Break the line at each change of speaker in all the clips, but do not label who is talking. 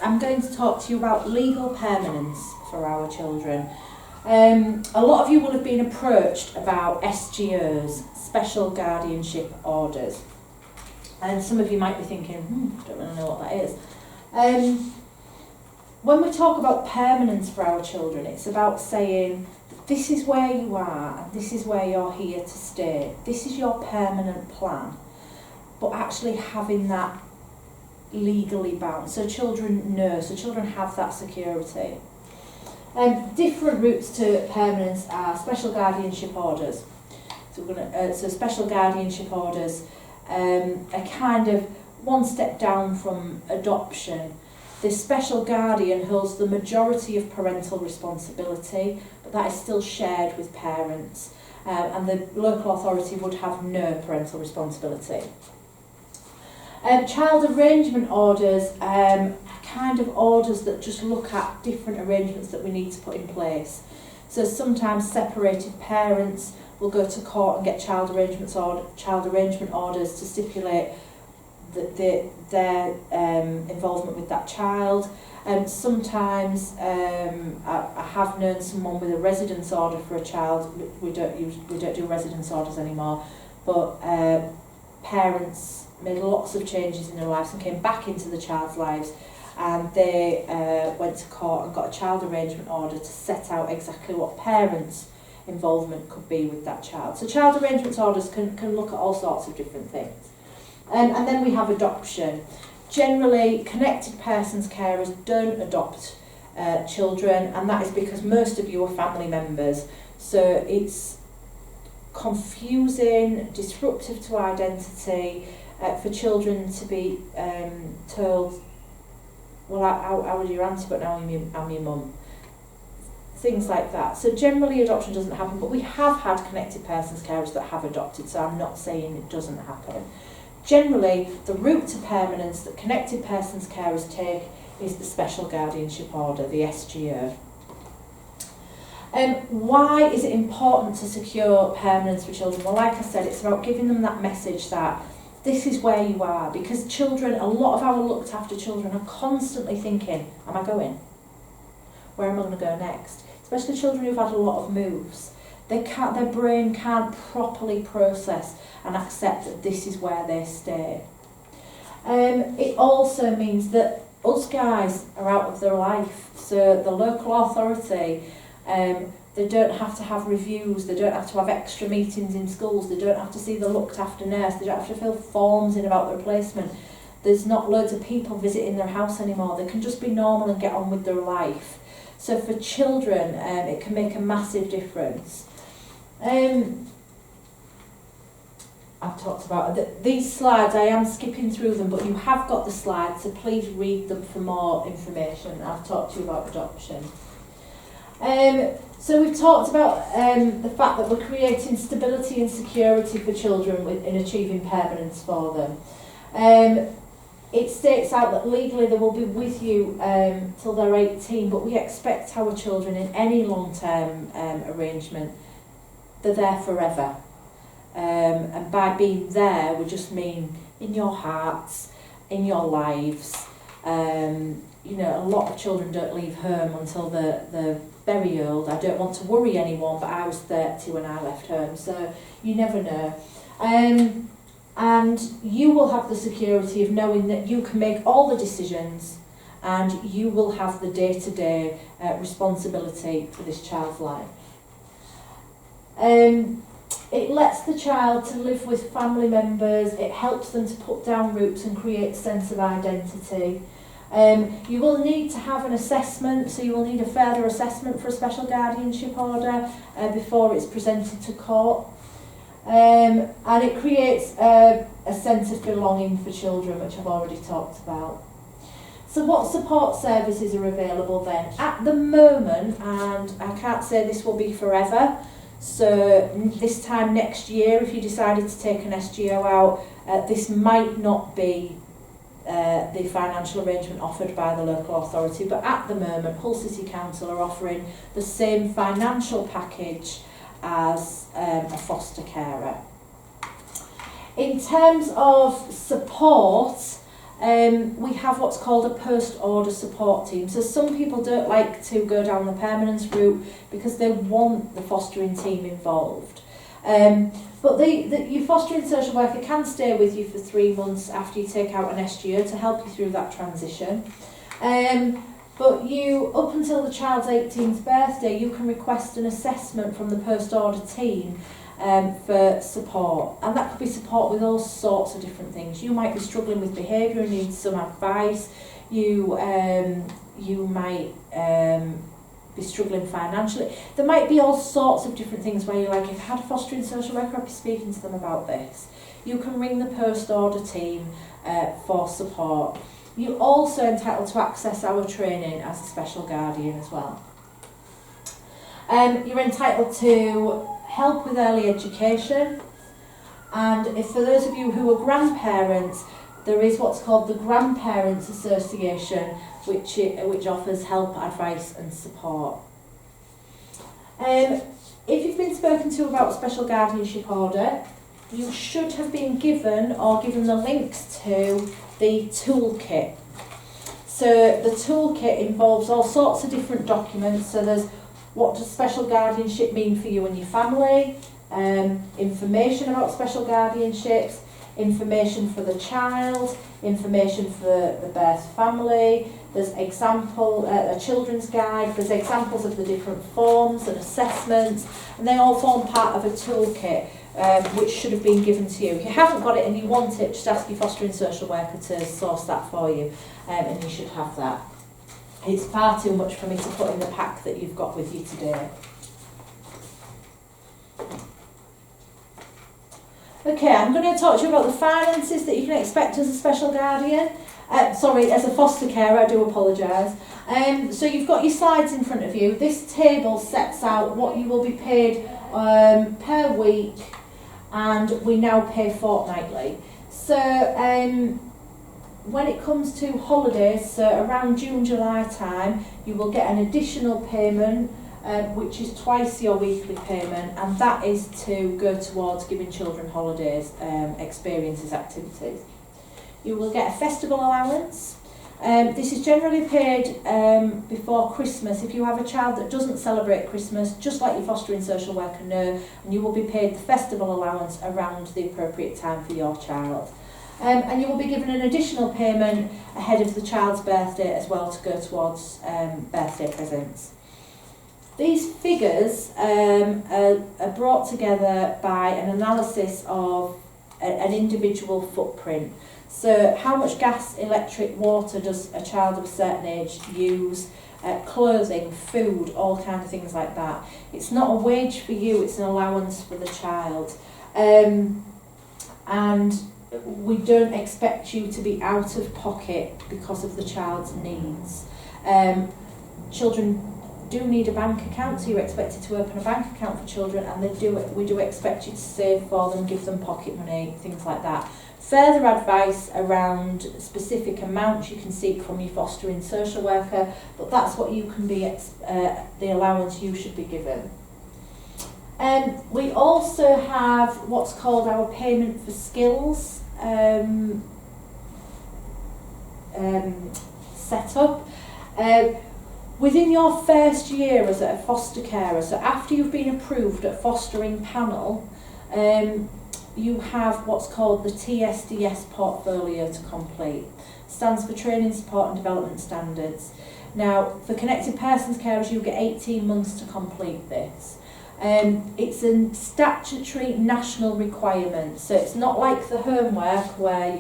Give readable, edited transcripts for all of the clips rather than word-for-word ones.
I'm going to talk to you about legal permanence for our children. A lot of you will have been approached about SGOs, Special Guardianship Orders. And some of you might be thinking, I don't really know what that is. When we talk about permanence for our children, it's about saying, this is where you are and this is where you're here to stay. This is your permanent plan. But actually having that legally bound, so children know, so children have that security. Different routes to permanence are special guardianship orders. So special guardianship orders are kind of one step down from adoption. The special guardian holds the majority of parental responsibility, but that is still shared with parents, and the local authority would have no parental responsibility. Child arrangement orders are kind of orders that just look at different arrangements that we need to put in place. So sometimes separated parents will go to court and get child arrangement orders to stipulate their involvement with that child. Sometimes I have known someone with a residence order for a child. We don't do residence orders anymore, but parents made lots of changes in their lives and came back into the child's lives, and they went to court and got a child arrangement order to set out exactly what parents' involvement could be with that child. So child arrangement orders can look at all sorts of different things. And then we have adoption. Generally, connected persons carers don't adopt children, and that is because most of you are family members. So it's confusing, disruptive to identity, for children to be told, well, I was your auntie, but now I'm your mum. Things like that. So generally adoption doesn't happen, but we have had connected persons carers that have adopted, so I'm not saying it doesn't happen. Generally, the route to permanence that connected persons carers take is the Special Guardianship Order, the SGO. Why is it important to secure permanence for children? Well, like I said, it's about giving them that message that this is where you are, because children, a lot of our looked after children are constantly thinking, am I going? Where am I going to go next? Especially children who've had a lot of moves. Their brain can't properly process and accept that this is where they stay. It also means that us guys are out of their life, so the local authority, they don't have to have reviews, they don't have to have extra meetings in schools, they don't have to see the looked after nurse, they don't have to fill forms in about the replacement. There's not loads of people visiting their house anymore, they can just be normal and get on with their life. So for children, it can make a massive difference. I've talked about these slides, I am skipping through them, but you have got the slides, so please read them for more information. I've talked to you about adoption. So we've talked about the fact that we're creating stability and security for children in achieving permanence for them. It states out that legally they will be with you till they're 18, but we expect our children in any long-term arrangement, they're there forever. And by being there, we just mean in your hearts, in your lives. You know, a lot of children don't leave home until they're very old. I don't want to worry anyone, but I was 30 when I left home, so you never know. And you will have the security of knowing that you can make all the decisions and you will have the day-to-day responsibility for this child's life. It lets the child to live with family members, it helps them to put down roots and create a sense of identity. You will need to have an assessment, so you will need a further assessment for a special guardianship order before it's presented to court. And it creates a sense of belonging for children, which I've already talked about. So what support services are available then? At the moment, and I can't say this will be forever, so this time next year, if you decided to take an SGO out, this might not be the financial arrangement offered by the local authority, but at the moment Hull City Council are offering the same financial package as a foster carer. In terms of support, we have what's called a post-order support team. So some people don't like to go down the permanence route because they want the fostering team involved. But your fostering social worker can stay with you for 3 months after you take out an SGO to help you through that transition. But you, up until the child's 18th birthday, you can request an assessment from the post-order team for support, and that could be support with all sorts of different things. You might be struggling with behaviour and need some advice. You might be struggling financially. There might be all sorts of different things where you're like, if I had a fostering social worker, I'd be speaking to them about this. You can ring the post-order team for support. You're also entitled to access our training as a special guardian as well. You're entitled to help with early education, and if for those of you who are grandparents, there is what's called the Grandparents Association, which offers help, advice and support. If you've been spoken to about special guardianship order, you should have been given the links to the toolkit. So the toolkit involves all sorts of different documents. So there's what does special guardianship mean for you and your family, information about special guardianships, information for the child, information for the birth family. There's a children's guide, there's examples of the different forms and assessments, and they all form part of a toolkit which should have been given to you. If you haven't got it and you want it, just ask your fostering social worker to source that for you, and you should have that. It's far too much for me to put in the pack that you've got with you today. Okay, I'm going to talk to you about the finances that you can expect as a special guardian. As a foster carer, I do apologise. So you've got your slides in front of you. This table sets out what you will be paid per week, and we now pay fortnightly. So when it comes to holidays, so around June, July time, you will get an additional payment, which is twice your weekly payment, and that is to go towards giving children holidays, experiences, activities. You will get a festival allowance. This is generally paid before Christmas. If you have a child that doesn't celebrate Christmas, just let your fostering social worker know, and you will be paid the festival allowance around the appropriate time for your child. And you will be given an additional payment ahead of the child's birthday as well to go towards birthday presents. These figures are brought together by an analysis of an individual footprint. So how much gas, electric, water does a child of a certain age use, clothing, food, all kinds of things like that. It's not a wage for you, it's an allowance for the child. And we don't expect you to be out of pocket because of the child's needs. Children do need a bank account, so you're expected to open a bank account for children, and we do expect you to save for them, give them pocket money, things like that. Further advice around specific amounts you can seek from your fostering social worker, but that's what you can be, the allowance you should be given. We also have what's called our payment for skills set up. Within your first year as a foster carer, so after you've been approved at fostering panel, you have what's called the TSDS portfolio to complete. Stands for Training, Support and Development Standards. Now, for connected persons carers, you get 18 months to complete this. It's a statutory national requirement, so it's not like the homework where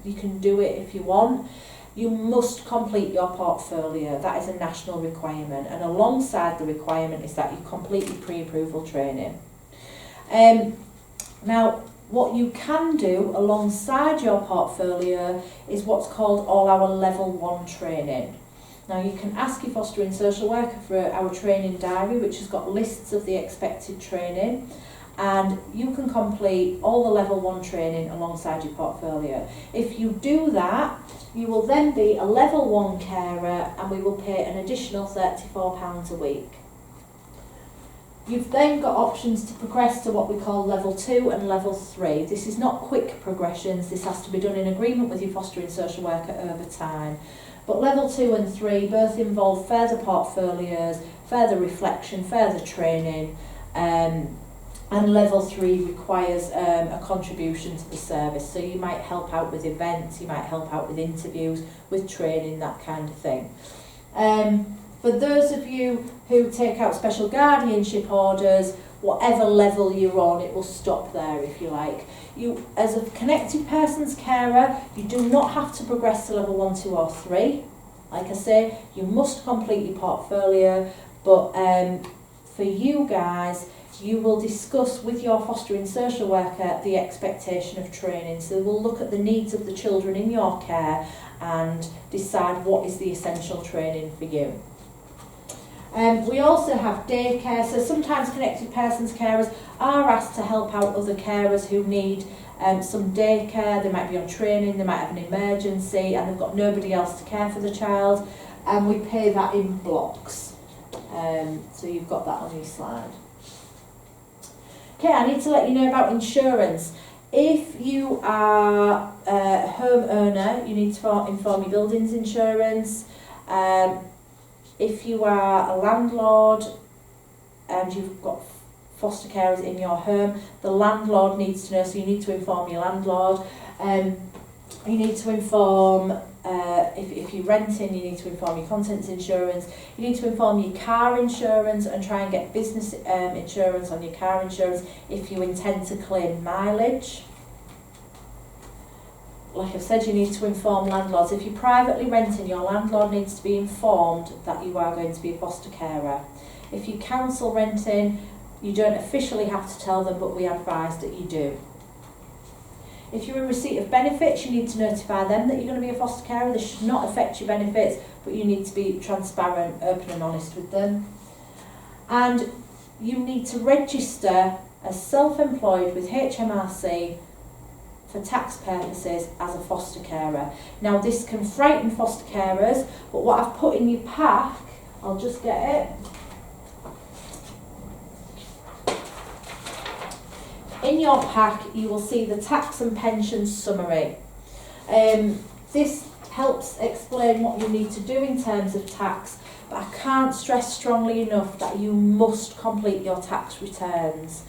you can do it if you want. You must complete your portfolio. That is a national requirement, and alongside the requirement is that you complete your pre-approval training. Now, what you can do alongside your portfolio is what's called all our level 1 training. Now, you can ask your fostering social worker for our training diary, which has got lists of the expected training, and you can complete all the level 1 training alongside your portfolio. If you do that, you will then be a level 1 carer, and we will pay an additional £34 a week. You've then got options to progress to what we call level 2 and level 3. This is not quick progressions, this has to be done in agreement with your fostering social worker over time. But level 2 and 3 both involve further portfolios, further reflection, further training, and level 3 requires a contribution to the service. So you might help out with events, you might help out with interviews, with training, that kind of thing. For those of you who take out special guardianship orders, whatever level you're on, it will stop there if you like. You, as a connected persons carer, you do not have to progress to level 1, 2 or 3. Like I say, you must complete your portfolio, but for you guys, you will discuss with your fostering social worker the expectation of training. So we'll look at the needs of the children in your care and decide what is the essential training for you. We also have daycare, so sometimes connected persons carers are asked to help out other carers who need some daycare. They might be on training, they might have an emergency and they've got nobody else to care for the child, and we pay that in blocks. So you've got that on your slide. Okay, I need to let you know about insurance. If you are a homeowner, you need to inform your buildings insurance. If you are a landlord and you've got foster carers in your home, the landlord needs to know, so you need to inform your landlord. You need to inform, if you're renting, you need to inform your contents insurance. You need to inform your car insurance and try and get business insurance on your car insurance if you intend to claim mileage. Like I've said, you need to inform landlords. If you're privately renting, your landlord needs to be informed that you are going to be a foster carer. If you council renting, you don't officially have to tell them, but we advise that you do. If you're in receipt of benefits, you need to notify them that you're going to be a foster carer. This should not affect your benefits, but you need to be transparent, open and honest with them. And you need to register as self-employed with HMRC for tax purposes as a foster carer. Now this can frighten foster carers, but what I've put in your pack, I'll just get it. In your pack you will see the tax and pension summary. This helps explain what you need to do in terms of tax, but I can't stress strongly enough that you must complete your tax returns.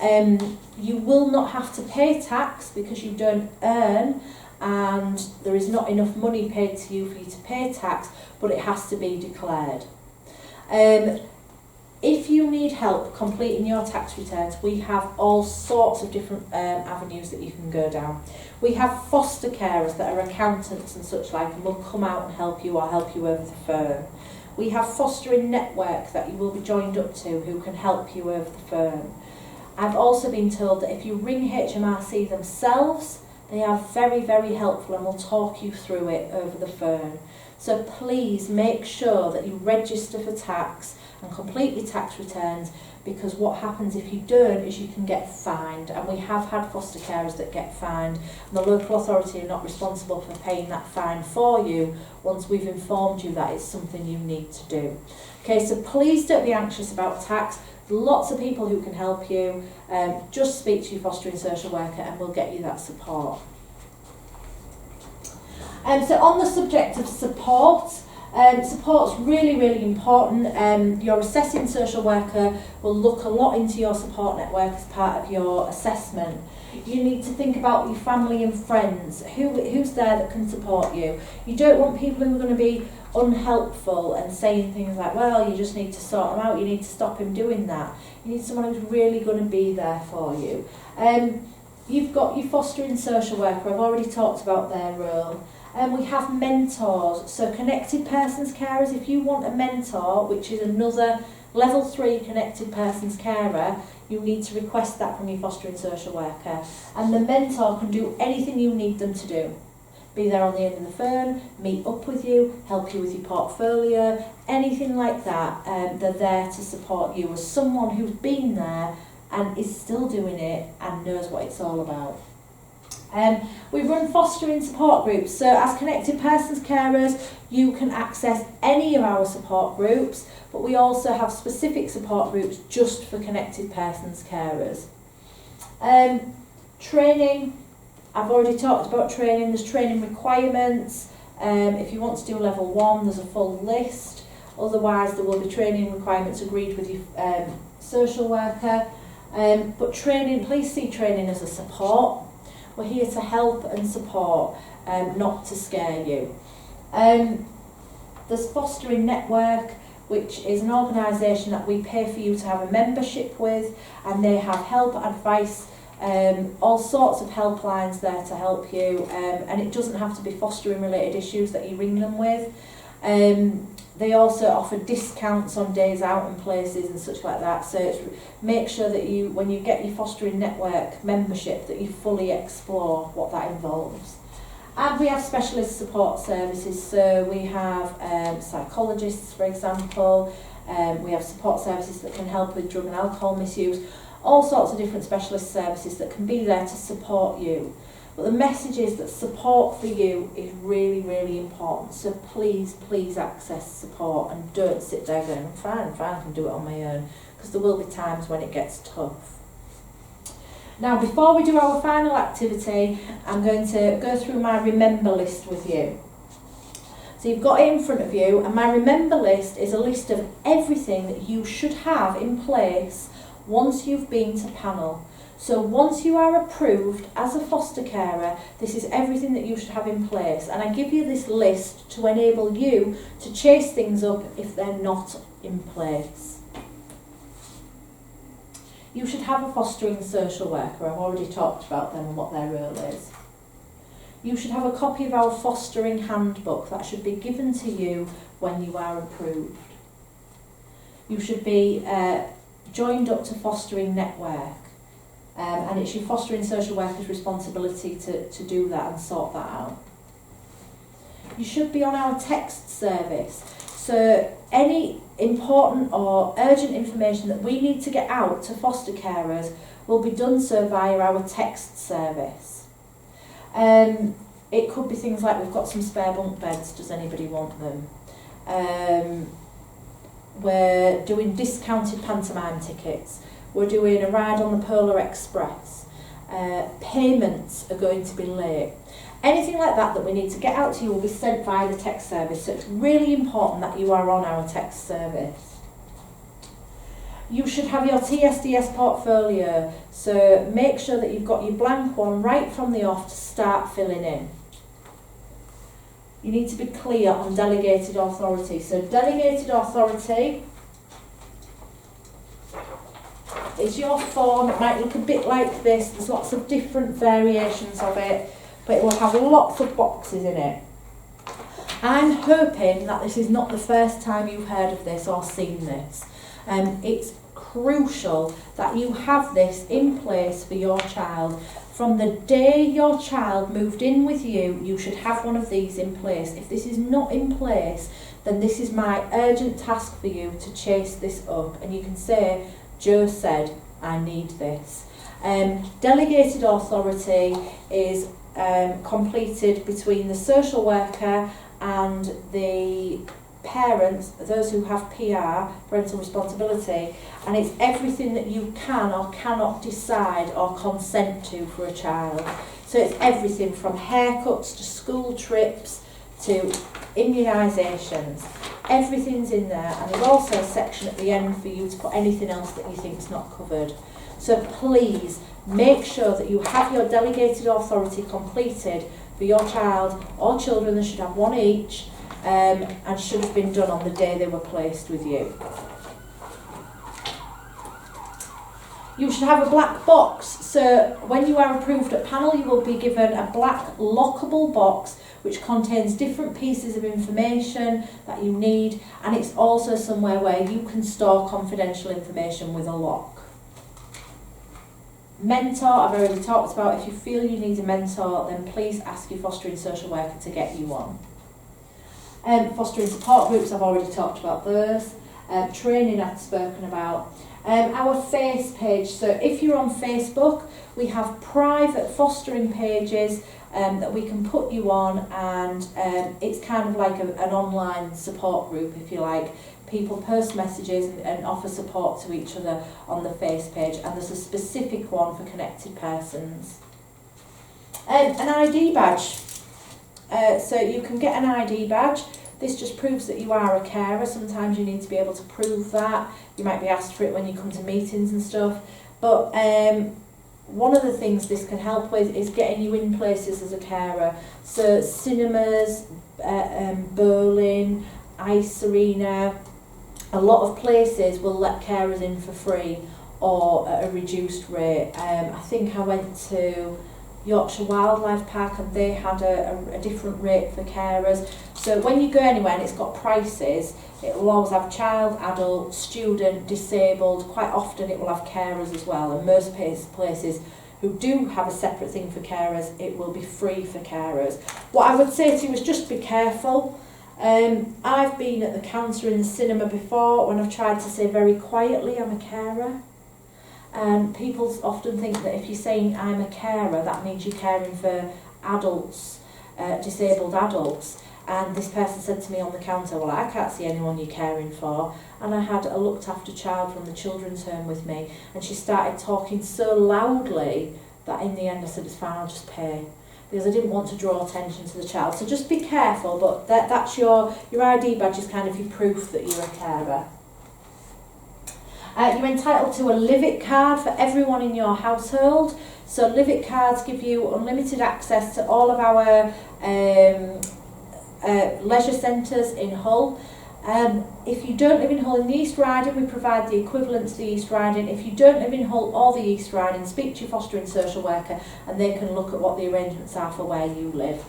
You will not have to pay tax because you don't earn and there is not enough money paid to you for you to pay tax, but it has to be declared. If you need help completing your tax returns, we have all sorts of different avenues that you can go down. We have foster carers that are accountants and such like, and will come out and help you or help you over the phone. We have fostering network that you will be joined up to who can help you over the phone. I've also been told that if you ring HMRC themselves, they are very, very helpful and will talk you through it over the phone. So please make sure that you register for tax and complete your tax returns, because what happens if you don't is you can get fined, and we have had foster carers that get fined and the local authority are not responsible for paying that fine for you once we've informed you that it's something you need to do. Okay, so please don't be anxious about tax. Lots of people who can help you. Just speak to your fostering social worker and we'll get you that support. So on the subject of support, support's really, really important. Your assessing social worker will look a lot into your support network as part of your assessment. You need to think about your family and friends. Who's there that can support you? You don't want people who are going to be unhelpful and saying things like, well, you just need to sort him out, you need to stop him doing that. You need someone who's really going to be there for you. You've got your fostering social worker, I've already talked about their role. We have mentors, so connected persons carers. If you want a mentor, which is another level 3 connected persons carer, you need to request that from your fostering social worker, and the mentor can do anything you need them to do. Be there on the end of the phone, meet up with you, help you with your portfolio, anything like that. They're there to support you as someone who's been there and is still doing it and knows what it's all about. We run fostering support groups, so as connected persons carers you can access any of our support groups, but we also have specific support groups just for connected persons carers. Training, I've already talked about training. There's training requirements. If you want to do level 1, there's a full list. Otherwise there will be training requirements agreed with your social worker. But training, please see training as a support. We're here to help and support, not to scare you. There's Fostering Network, which is an organisation that we pay for you to have a membership with, and they have help, advice, all sorts of helplines there to help you, and it doesn't have to be fostering related issues that you ring them with. They also offer discounts on days out and places and such like that, so make sure that you, when you get your Fostering Network membership, that you fully explore what that involves. And we have specialist support services, so we have psychologists, for example, we have support services that can help with drug and alcohol misuse, all sorts of different specialist services that can be there to support you. But the message is that support for you is really, really important. So please, please access support and don't sit there going, I'm fine, I can do it on my own. Because there will be times when it gets tough. Now, before we do our final activity, I'm going to go through my remember list with you. So you've got it in front of you, and my remember list is a list of everything that you should have in place once you've been to panel. So once you are approved as a foster carer, this is everything that you should have in place. And I give you this list to enable you to chase things up if they're not in place. You should have a fostering social worker. I've already talked about them and what their role is. You should have a copy of our fostering handbook that should be given to you when you are approved. You should be joined up to Fostering Network. And it's your fostering social worker's responsibility to do that and sort that out. You should be on our text service. So any important or urgent information that we need to get out to foster carers will be done so via our text service. It could be things like, we've got some spare bunk beds, does anybody want them? We're doing discounted pantomime tickets. We're doing a ride on the Polar Express. Payments are going to be late. Anything like that that we need to get out to you will be sent via the text service. So it's really important that you are on our text service. You should have your TSDS portfolio. So make sure that you've got your blank one right from the off to start filling in. You need to be clear on delegated authority. So delegated authority is your form. It might look a bit like this. There's lots of different variations of it, but it will have lots of boxes in it. I'm hoping that this is not the first time you've heard of this or seen this. It's crucial that you have this in place for your child. From the day your child moved in with you, you should have one of these in place. If this is not in place, then this is my urgent task for you to chase this up. And you can say, Joe said, I need this. Delegated authority is completed between the social worker and the parents, those who have PR, parental responsibility, and it's everything that you can or cannot decide or consent to for a child. So it's everything from haircuts to school trips to immunisations. Everything's in there, and there's also a section at the end for you to put anything else that you think is not covered. So please make sure that you have your delegated authority completed for your child or children. They should have one each, and should have been done on the day they were placed with you. You should have a black box. So when you are approved at panel, you will be given a black lockable box which contains different pieces of information that you need, and it's also somewhere where you can store confidential information with a lock. Mentor, I've already talked about. If you feel you need a mentor, then please ask your fostering social worker to get you one. Fostering support groups, I've already talked about those. training I'd spoken about. Our face page, so if you're on Facebook, we have private fostering pages that we can put you on, and it's kind of like an online support group, if you like. People post messages and offer support to each other on the face page, and there's a specific one for connected persons. An ID badge. So you can get an ID badge. This just proves that you are a carer. Sometimes you need to be able to prove that. You might be asked for it when you come to meetings and stuff. But one of the things this can help with is getting you in places as a carer. So cinemas, bowling, ice arena, a lot of places will let carers in for free or at a reduced rate. I think I went to Yorkshire Wildlife Park and they had a different rate for carers. So when you go anywhere and it's got prices, it will always have child, adult, student, disabled. Quite often it will have carers as well, and most places who do have a separate thing for carers, it will be free for carers. What I would say to you is just be careful. I've been at the counter in the cinema before when I've tried to say very quietly I'm a carer. And people often think that if you're saying I'm a carer, that means you're caring for adults, disabled adults. And this person said to me on the counter, well, I can't see anyone you're caring for. And I had a looked after child from the children's home with me, and she started talking so loudly that in the end I said, it's fine, I'll just pay. Because I didn't want to draw attention to the child. So just be careful, but that's your ID badge is kind of your proof that you're a carer. You're entitled to a Live It card for everyone in your household. So Live It cards give you unlimited access to all of our leisure centres in Hull. If you don't live in Hull in the East Riding, we provide the equivalent to the East Riding. If you don't live in Hull or the East Riding, speak to your fostering social worker and they can look at what the arrangements are for where you live.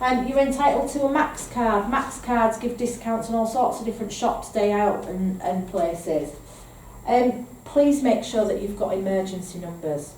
You're entitled to a Max card. Max cards give discounts on all sorts of different shops, day out and places. Please make sure that you've got emergency numbers.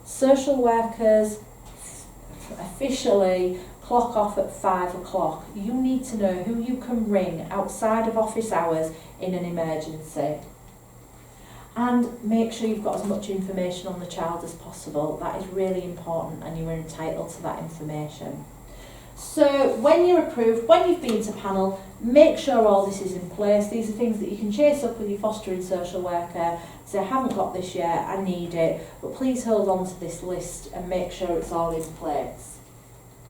Social workers officially clock off at 5 o'clock. You need to know who you can ring outside of office hours in an emergency. And make sure you've got as much information on the child as possible. That is really important, and you are entitled to that information. So when you're approved, when you've been to panel, make sure all this is in place. These are things that you can chase up with your fostering social worker, say I haven't got this yet, I need it, but please hold on to this list and make sure it's all in place.